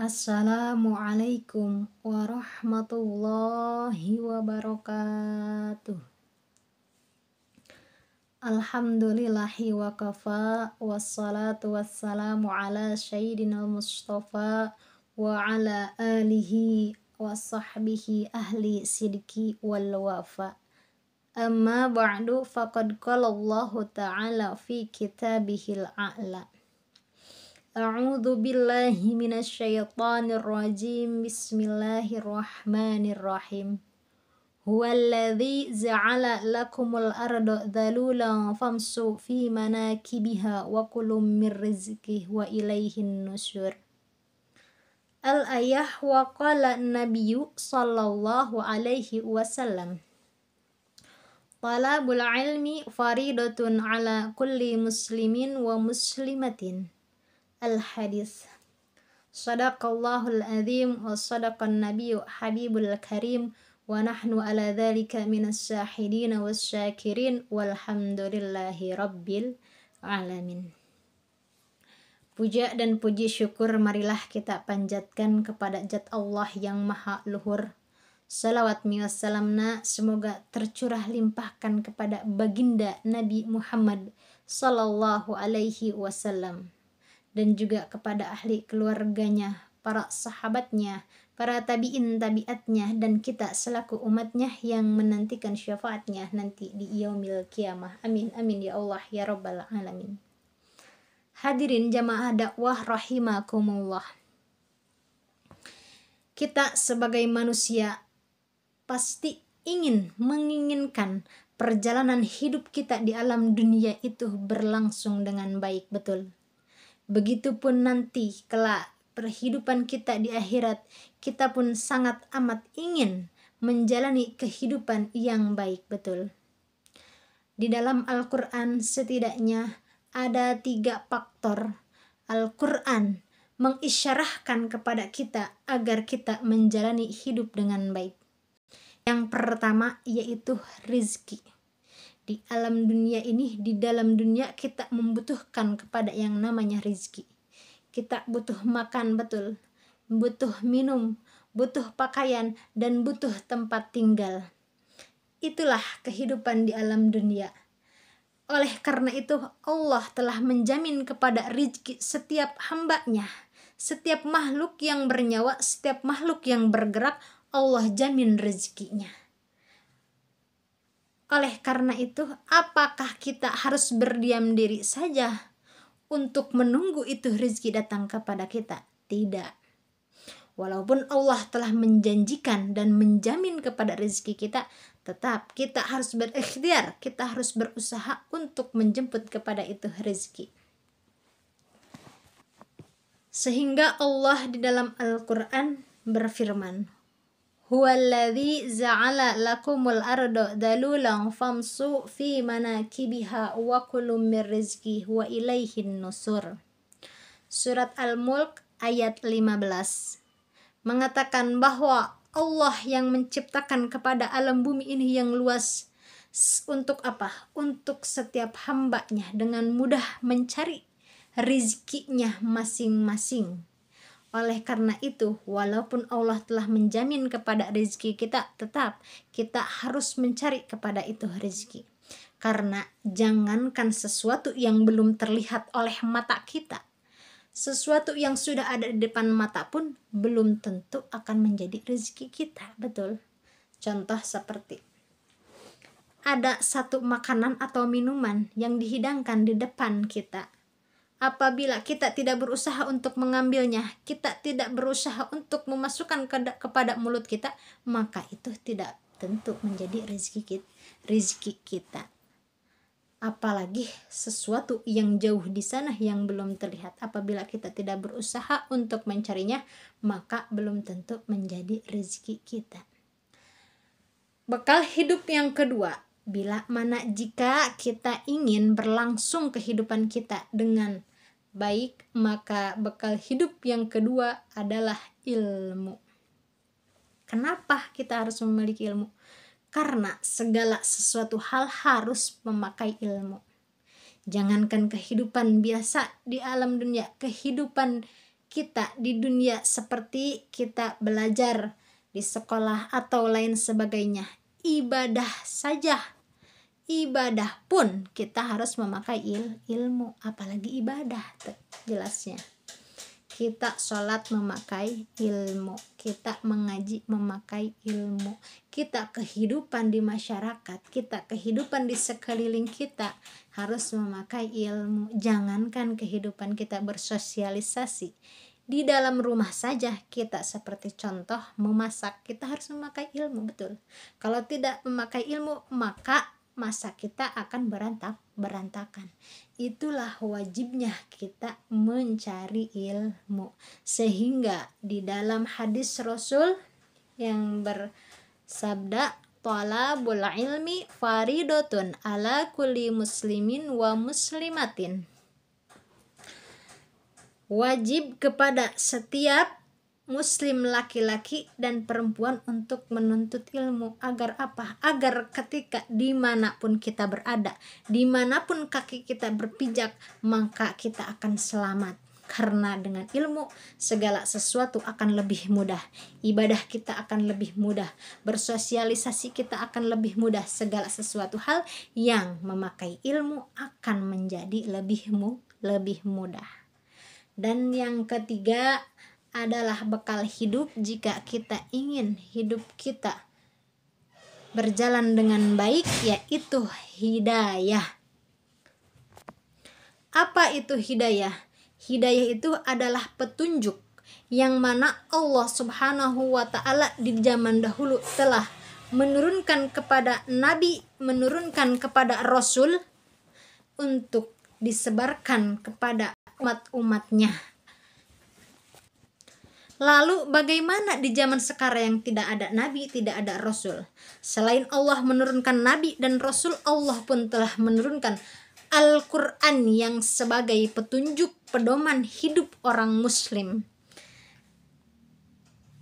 Assalamualaikum warahmatullahi wabarakatuh. Alhamdulillahi wa kafa, wassalatu wassalamu ala sayyidina Mustafa wa ala alihi wa sahbihi ahli sidki wal wafa. Amma ba'du, faqad qala Allahu ta'ala fi kitabihil a'la. A'udzu billahi minasyaitonir rajim. Bismillahirrahmanirrahim. Huwallazi ja'ala lakumul arda dhalulan famsu fi manakibiha wa kulum mir rizqihi wa ilaihin nusyur. Al-ayah wa qala nabiyyu sallallahu alaihi wasallam. Talabul ilmi faridatun ala kulli muslimin wa muslimatin. Al-hadis. Sadaqallahul azim wa sadaqan nabiyyu habibul karim wa nahnu ala dhalika minas syahidin was syakirin walhamdulillahi rabbil alamin. Puja dan puji syukur marilah kita panjatkan kepada Zat Allah yang maha luhur. Salawat wassalamna semoga tercurah limpahkan kepada baginda Nabi Muhammad sallallahu alaihi wasallam, dan juga kepada ahli keluarganya, para sahabatnya, para tabi'atnya, dan kita selaku umatnya yang menantikan syafaatnya nanti di yaumil kiamah. Amin amin ya Allah ya rabbal alamin. Hadirin jamaah dakwah rahimakumullah. Kita sebagai manusia pasti menginginkan perjalanan hidup kita di alam dunia itu berlangsung dengan baik, betul. Begitupun nanti kelak perhidupan kita di akhirat, kita pun sangat amat ingin menjalani kehidupan yang baik, betul. Di dalam Al-Quran setidaknya ada 3 faktor Al-Quran mengisyarahkan kepada kita agar kita menjalani hidup dengan baik. Yang pertama yaitu rizki. Di alam dunia ini, di dalam dunia kita membutuhkan kepada yang namanya rizki. Kita butuh makan, betul, butuh minum, butuh pakaian, dan butuh tempat tinggal. Itulah kehidupan di alam dunia. Oleh karena itu Allah telah menjamin kepada rizki setiap hambanya, setiap makhluk yang bernyawa, setiap makhluk yang bergerak, Allah jamin rezekinya. Oleh karena itu, apakah kita harus berdiam diri saja untuk menunggu itu rezeki datang kepada kita? Tidak. Walaupun Allah telah menjanjikan dan menjamin kepada rezeki kita, tetap kita harus berikhtiar, kita harus berusaha untuk menjemput kepada itu rezeki. Sehingga Allah di dalam Al-Quran berfirman, Huwallazi ja'ala lakumul arda dhalulan famsu fi manakibiha wa kulum mir rizqihi wa ilaihin nusur. Surat Al-Mulk ayat 15 mengatakan bahwa Allah yang menciptakan kepada alam bumi ini yang luas. Untuk apa? Untuk setiap hambanya dengan mudah mencari rizkinya masing-masing. Oleh karena itu, walaupun Allah telah menjamin kepada rezeki kita, tetap kita harus mencari kepada itu rezeki. Karena jangankan sesuatu yang belum terlihat oleh mata kita, sesuatu yang sudah ada di depan mata pun belum tentu akan menjadi rezeki kita, betul. Contoh seperti ada satu makanan atau minuman yang dihidangkan di depan kita. Apabila kita tidak berusaha untuk mengambilnya, kita tidak berusaha untuk memasukkan kepada mulut kita, maka itu tidak tentu menjadi rezeki kita. Apalagi sesuatu yang jauh di sana yang belum terlihat. Apabila kita tidak berusaha untuk mencarinya, maka belum tentu menjadi rezeki kita. Bekal hidup yang kedua, bila mana jika kita ingin berlangsung kehidupan kita dengan baik, maka bekal hidup yang kedua adalah ilmu. Kenapa kita harus memiliki ilmu? Karena segala sesuatu hal harus memakai ilmu. Jangankan kehidupan biasa di alam dunia, kehidupan kita di dunia seperti kita belajar di sekolah atau lain sebagainya. Ibadah saja, ibadah pun kita harus memakai ilmu, apalagi ibadah jelasnya. Kita sholat memakai ilmu, kita mengaji memakai ilmu, kita kehidupan di masyarakat, kita kehidupan di sekeliling kita harus memakai ilmu. Jangankan kehidupan kita bersosialisasi, di dalam rumah saja kita seperti contoh memasak, kita harus memakai ilmu, betul. Kalau tidak memakai ilmu, maka masak kita akan berantakan. Itulah wajibnya kita mencari ilmu. Sehingga di dalam hadis Rasul yang bersabda, talabul ilmi faridatun ala kulli muslimin wa muslimatin. Wajib kepada setiap muslim laki-laki dan perempuan untuk menuntut ilmu. Agar apa? Agar ketika dimanapun kita berada, dimanapun kaki kita berpijak, maka kita akan selamat. Karena dengan ilmu segala sesuatu akan lebih mudah, ibadah kita akan lebih mudah, bersosialisasi kita akan lebih mudah. Segala sesuatu hal yang memakai ilmu akan menjadi lebih mudah. Dan yang ketiga adalah bekal hidup jika kita ingin hidup kita berjalan dengan baik, yaitu hidayah. Apa itu hidayah? Hidayah itu adalah petunjuk yang mana Allah Subhanahu wa ta'ala di zaman dahulu telah menurunkan kepada nabi, menurunkan kepada rasul untuk disebarkan kepada umat-umatnya. Lalu bagaimana di zaman sekarang yang tidak ada nabi, tidak ada rasul? Selain Allah menurunkan nabi dan rasul, Allah pun telah menurunkan Al-Quran yang sebagai petunjuk pedoman hidup orang muslim.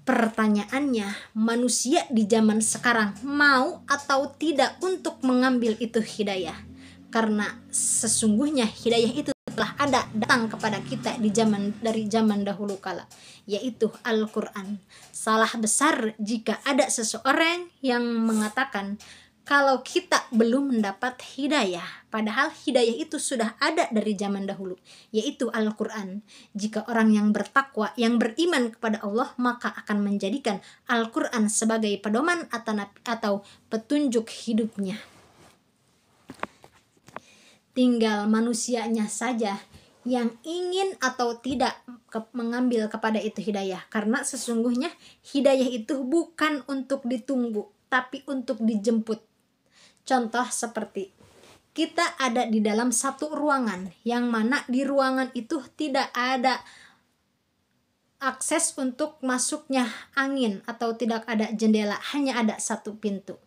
Pertanyaannya, manusia di zaman sekarang mau atau tidak untuk mengambil itu hidayah? Karena sesungguhnya hidayah itu telah ada datang kepada kita dari zaman dahulu kala, yaitu Al-Quran. Salah besar jika ada seseorang yang mengatakan kalau kita belum mendapat hidayah, padahal hidayah itu sudah ada dari zaman dahulu, yaitu Al-Quran. Jika orang yang bertakwa, yang beriman kepada Allah, maka akan menjadikan Al-Quran sebagai pedoman atau petunjuk hidupnya. Tinggal manusianya saja yang ingin atau tidak mengambil kepada itu hidayah. Karena sesungguhnya hidayah itu bukan untuk ditunggu, tapi untuk dijemput. Contoh seperti kita ada di dalam satu ruangan, yang mana di ruangan itu tidak ada akses untuk masuknya angin atau tidak ada jendela, hanya ada satu pintu.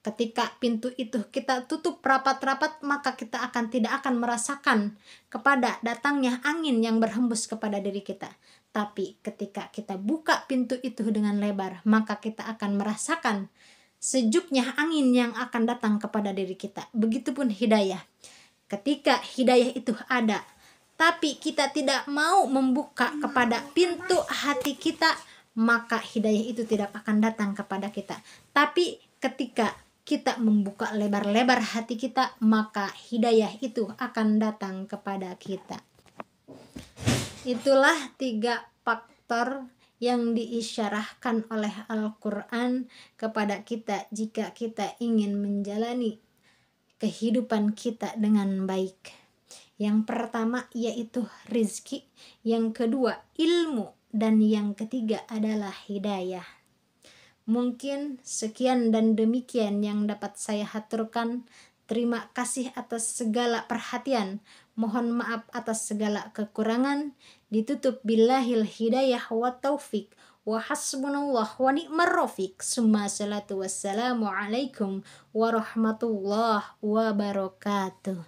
Ketika pintu itu kita tutup rapat-rapat, maka kita tidak akan merasakan kepada datangnya angin yang berhembus kepada diri kita. Tapi ketika kita buka pintu itu dengan lebar, maka kita akan merasakan sejuknya angin yang akan datang kepada diri kita. Begitupun hidayah. Ketika hidayah itu ada, tapi kita tidak mau membuka kepada pintu hati kita, maka hidayah itu tidak akan datang kepada kita. Tapi ketika kita membuka lebar-lebar hati kita, maka hidayah itu akan datang kepada kita. Itulah 3 faktor yang diisyarahkan oleh Al-Quran kepada kita jika kita ingin menjalani kehidupan kita dengan baik. Yang pertama yaitu rizki, yang kedua ilmu, dan yang ketiga adalah hidayah. Mungkin sekian dan demikian yang dapat saya haturkan. Terima kasih atas segala perhatian. Mohon maaf atas segala kekurangan. Ditutup billahil hidayah wa taufik. Wa hasbunallah wa ni'mar rafiq. Summa salatu wassalamu alaikum warahmatullahi wabarakatuh.